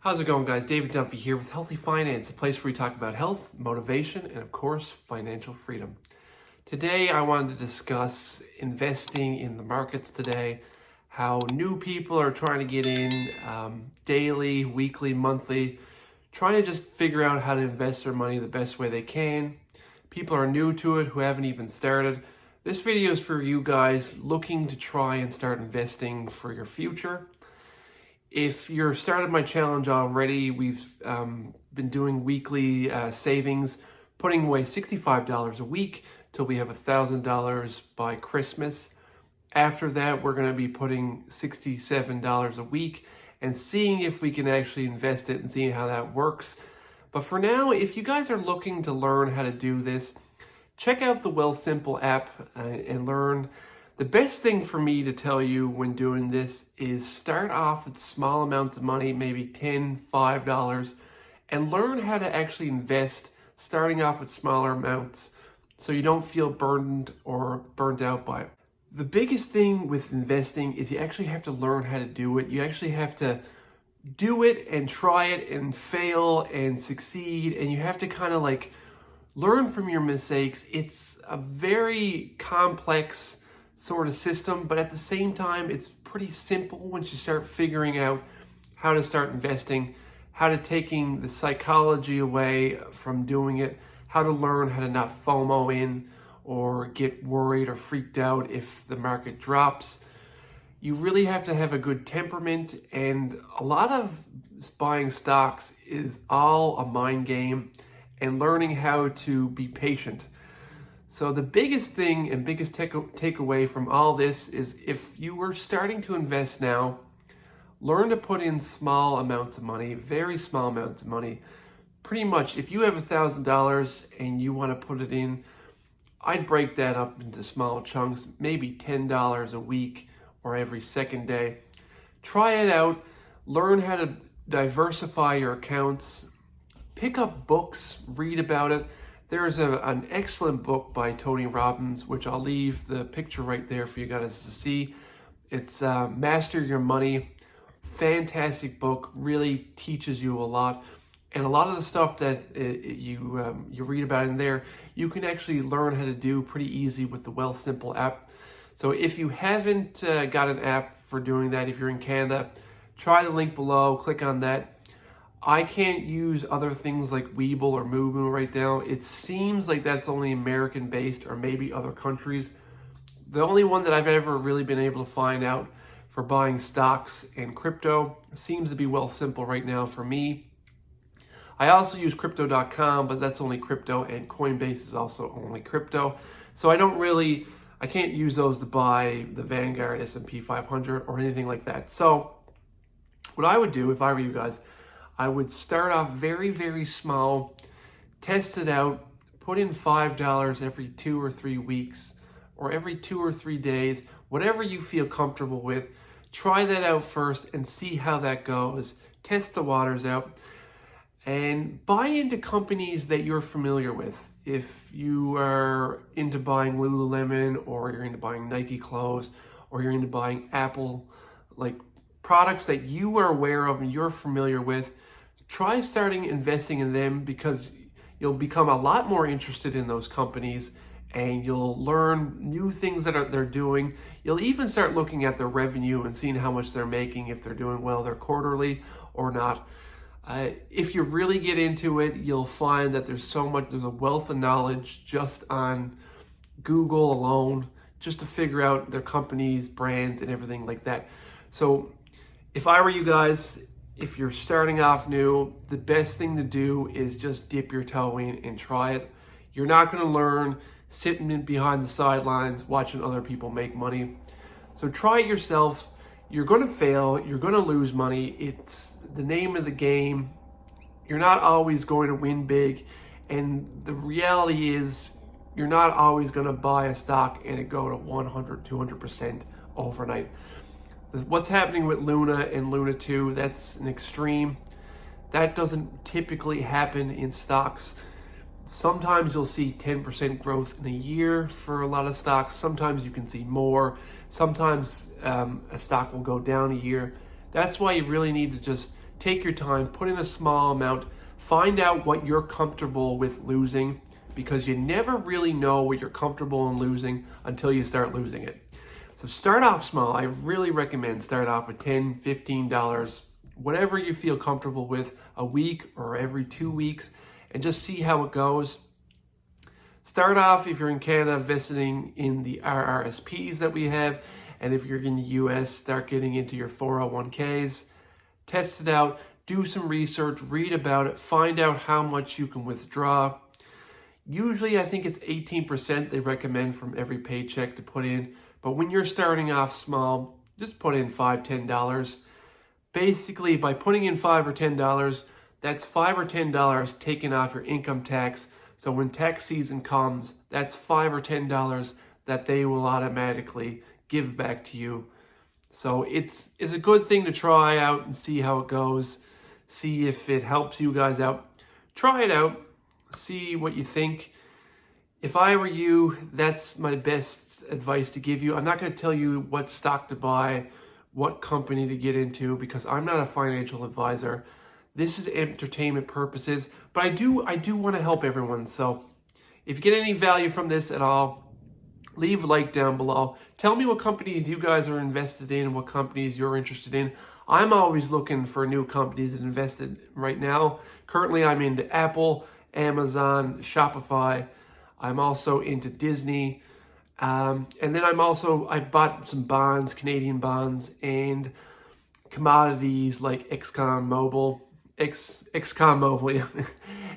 How's it going, guys? David Dunphy here with Healthy Finance, a place where we talk about health, motivation, and of course, financial freedom. Today, I wanted to discuss investing in the markets today, how new people are trying to get in daily, weekly, monthly, trying to just figure out how to invest their money the best way they can. People are new to it who haven't even started. This video is for you guys looking to try and start investing for your future. If you're started my challenge already, we've been doing weekly savings, putting away $65 a week till we have $1,000 by Christmas. After that, we're going to be putting $67 a week and seeing if we can actually invest it and seeing how that works. But for now, if you guys are looking to learn how to do this, check out the Wealthsimple app and learn. The best thing for me to tell you when doing this is start off with small amounts of money, maybe $10, $5, and learn how to actually invest starting off with smaller amounts so you don't feel burdened or burnt out by it. The biggest thing with investing is you actually have to learn how to do it. You actually have to do it and try it and fail and succeed, and you have to kind of like learn from your mistakes. It's a very complex sort of system, but at the same time, it's pretty simple once you start figuring out how to start investing, how to taking the psychology away from doing it, how to learn how to not FOMO in or get worried or freaked out if the market drops. You really have to have a good temperament, and a lot of buying stocks is all a mind game and learning how to be patient. So the biggest thing and biggest takeaway from all this is if you were starting to invest now, learn to put in small amounts of money, very small amounts of money. Pretty much if you have $1,000 and you want to put it in, I'd break that up into small chunks, maybe $10 a week or every second day. Try it out, learn how to diversify your accounts, pick up books, read about it. There's an excellent book by Tony Robbins, which I'll leave the picture right there for you guys to see. It's Master Your Money. Fantastic book, really teaches you a lot. And a lot of the stuff that you read about in there, you can actually learn how to do pretty easy with the Wealthsimple app. So if you haven't got an app for doing that, if you're in Canada, try the link below, click on that. I can't use other things like Webull or Moomoo right now. It seems like that's only American-based or maybe other countries. The only one that I've ever really been able to find out for buying stocks and crypto seems to be Wealthsimple right now for me. I also use crypto.com, but that's only crypto, and Coinbase is also only crypto. So I can't use those to buy the Vanguard S&P 500 or anything like that. So what I would do if I were you guys, I would start off very, very small, test it out, put in $5 every 2 or 3 weeks or every 2 or 3 days, whatever you feel comfortable with. Try that out first and see how that goes. Test the waters out and buy into companies that you're familiar with. If you are into buying Lululemon or you're into buying Nike clothes or you're into buying Apple, like products that you are aware of and you're familiar with, try starting investing in them because you'll become a lot more interested in those companies and you'll learn new things that they're doing. You'll even start looking at their revenue and seeing how much they're making, if they're doing well, they're quarterly or not. If you really get into it, you'll find that there's a wealth of knowledge just on Google alone, just to figure out their companies, brands, and everything like that. So if I were you guys, if you're starting off new, the best thing to do is just dip your toe in and try it. You're not going to learn sitting behind the sidelines watching other people make money. So try it yourself. You're going to fail. You're going to lose money. It's the name of the game. You're not always going to win big. And the reality is you're not always going to buy a stock and it go to 100, 200% overnight. What's happening with Luna and Luna 2, that's an extreme. That doesn't typically happen in stocks. Sometimes you'll see 10% growth in a year for a lot of stocks. Sometimes you can see more. Sometimes a stock will go down a year. That's why you really need to just take your time, put in a small amount, find out what you're comfortable with losing, because you never really know what you're comfortable in losing until you start losing it. So start off small. I really recommend start off with $10, $15, whatever you feel comfortable with, a week or every 2 weeks, and just see how it goes. Start off, if you're in Canada, visiting in the RRSPs that we have, and if you're in the US, start getting into your 401ks. Test it out, do some research, read about it, find out how much you can withdraw. Usually I think it's 18% they recommend from every paycheck to put in, but when you're starting off small, just put in $5, $10. Basically, by putting in $5 or $10, that's $5 or $10 taken off your income tax. So when tax season comes, that's $5 or $10 that they will automatically give back to you. So it's a good thing to try out and see how it goes. See if it helps you guys out. Try it out. See what you think. If I were you, that's my best advice to give you. I'm not going to tell you what stock to buy, what company to get into, because I'm not a financial advisor. This is entertainment purposes, but I do want to help everyone. So if you get any value from this at all, leave a like down below. Tell me what companies you guys are invested in and what companies you're interested in. I'm always looking for new companies to invest in right now. Currently, I'm into Apple, Amazon, Shopify. I'm also into Disney. And then I bought some bonds, Canadian bonds, and commodities like XCOM Mobil, yeah.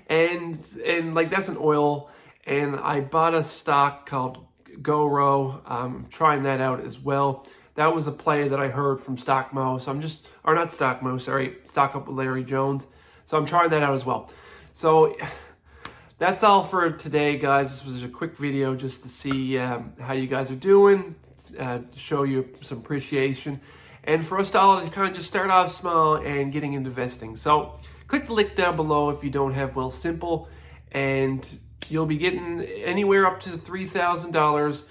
and like that's an oil. And I bought a stock called GoRo. I'm trying that out as well. That was a play that I heard from StockMo. So Stock Up with Larry Jones. So I'm trying that out as well. So that's all for today, guys. This was a quick video just to see how you guys are doing, to show you some appreciation, and for us to all to kind of just start off small and getting into investing. So click the link down below if you don't have Wealthsimple, and you'll be getting anywhere up to $3,000.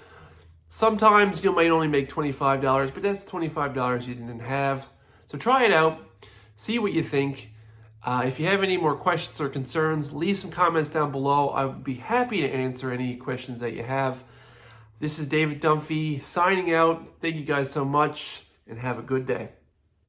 Sometimes you might only make $25, but that's $25 you didn't have. So try it out, see what you think. If you have any more questions or concerns, leave some comments down below. I would be happy to answer any questions that you have. This is David Dunphy signing out. Thank you guys so much, and have a good day.